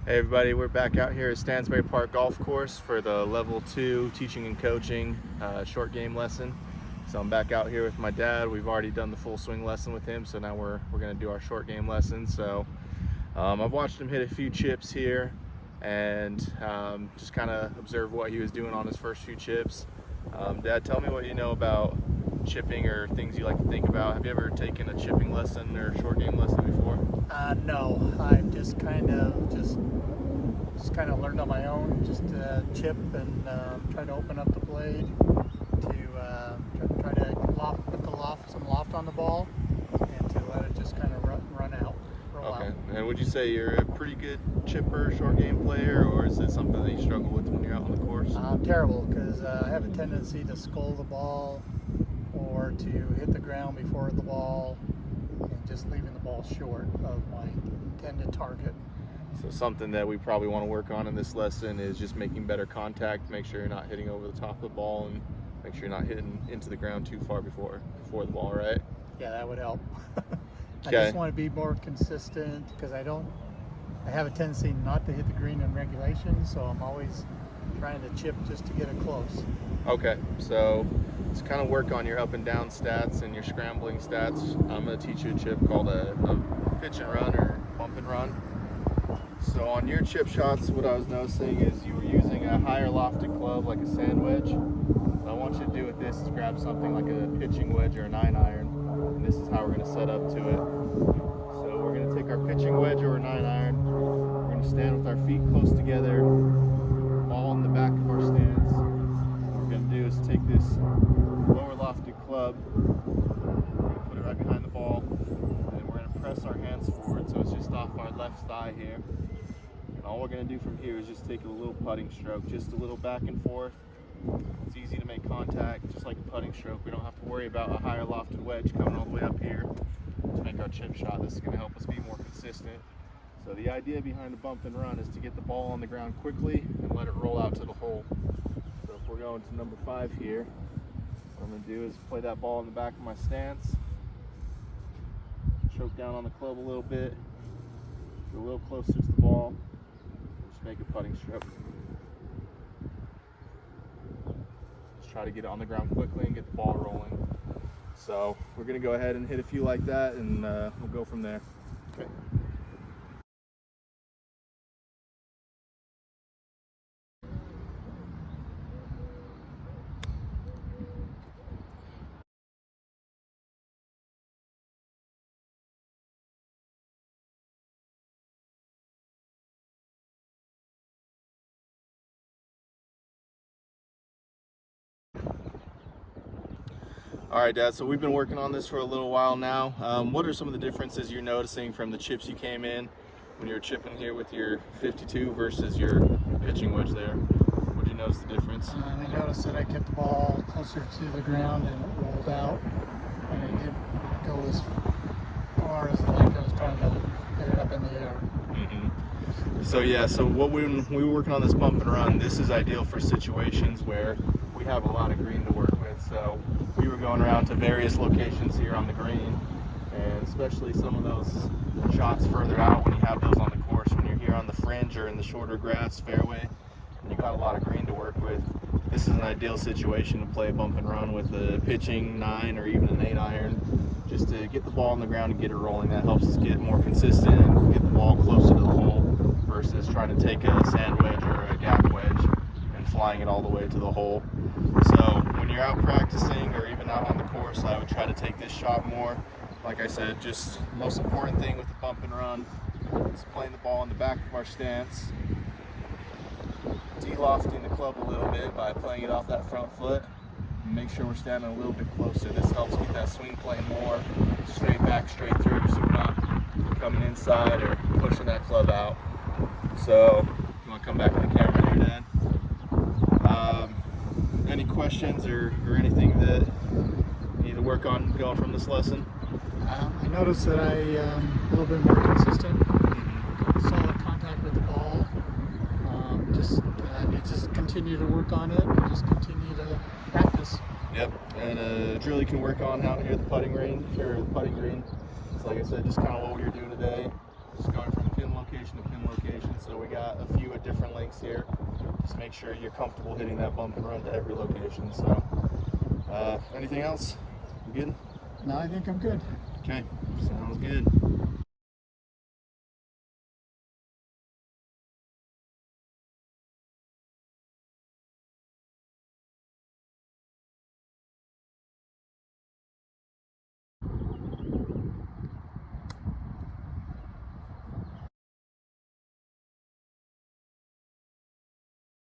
Hey everybody, we're back out here at Stansbury Park Golf Course for the Level 2 Teaching and Coaching short game lesson. So I'm back out here with my dad. We've already done the full swing lesson with him, so now we're going to do our short game lesson. So I've watched him hit a few chips here and just kind of observed what he was doing on his first few chips. Dad, tell me what you know about chipping or things you like to think about. Have you ever taken a chipping lesson or short game lesson before? No, I've just kind of learned on my own, just chip and try to open up the blade to try to put some loft on the ball and to let it just kind of roll out. Okay. And would you say you're a pretty good chipper, short game player, or is it something that you struggle with when you're out on the course? I'm terrible because I have a tendency to scull the ball or to hit the ground before the ball and just leaving the ball short of my intended target. So something that we probably want to work on in this lesson is just making better contact, make sure you're not hitting over the top of the ball, and make sure you're not hitting into the ground too far before the ball, right? Yeah, that would help. I Okay. just want to be more consistent because I have a tendency not to hit the green in regulation, so I'm always trying to chip just to get it close. Okay, so to kind of work on your up and down stats and your scrambling stats, I'm going to teach you a chip called a pitch and run or bump and run. So on your chip shots, what I was noticing is you were using a higher lofted club like a sand wedge. What I want you to do with this is grab something like a pitching wedge or a 9-iron, and this is how we're going to set up to it. So we're going to take our pitching wedge or a 9-iron, we're going to stand with our feet close together, ball in the back of our stance. What we're going to do is take this lower lofted club, we're going to put it right behind the ball, and we're going to press our hands forward so it's just off our left thigh here. And all we're going to do from here is just take a little putting stroke, just a little back and forth. It's easy to make contact, just like a putting stroke. We don't have to worry about a higher lofted wedge coming all the way up here to make our chip shot. This is going to help us be more consistent. So the idea behind a bump and run is to get the ball on the ground quickly and let it roll out to the hole. So if we're going to number 5 here, what I'm going to do is play that ball in the back of my stance, choke down on the club a little bit, get a little closer to the ball, just make a putting stroke. Just try to get it on the ground quickly and get the ball rolling. So we're going to go ahead and hit a few like that, and we'll go from there. Okay. All right, Dad, so we've been working on this for a little while now. What are some of the differences you're noticing from the chips you came in when you were chipping here with your 52 versus your pitching wedge there? What did you notice the difference? I noticed that I kept the ball closer to the ground and it rolled out, and it didn't go as far as like I was trying to get it up in the air. So yeah, so when we were working on this bump and run, this is ideal for situations where we have a lot of green to work with. So we were going around to various locations here on the green, and especially some of those shots further out when you have those on the course, when you're here on the fringe or in the shorter grass fairway, and you got a lot of green to work with. This is an ideal situation to play a bump and run with a pitching 9 or even an 8-iron, just to get the ball on the ground and get it rolling. That helps us get more consistent and get the ball closer to the hole versus trying to take a sand wedge or a gap wedge and flying it all the way to the hole. So when you're out practicing or even out on the course, I would try to take this shot more. Like I said, just the most important thing with the bump and run is playing the ball in the back of our stance, de-lofting the club a little bit by playing it off that front foot, and make sure we're standing a little bit closer. This helps get that swing plane more straight back, straight through, so we're not coming inside or pushing that club out. So, you want to come back to the camera there, Dad? Any questions or anything that you need to work on going from this lesson? I noticed that a little bit more consistent, solid contact with the ball. Just continue to work on it and just continue to practice. Yep, and a drill you can work on out here at the putting range or the putting green. So like I said, just kind of what we were doing today, just going from pin location location to pin location. So we got a few at different lengths here. Just make sure you're comfortable hitting that bump and run to every location. So anything else? You good? No, I think I'm good. Okay, sounds good.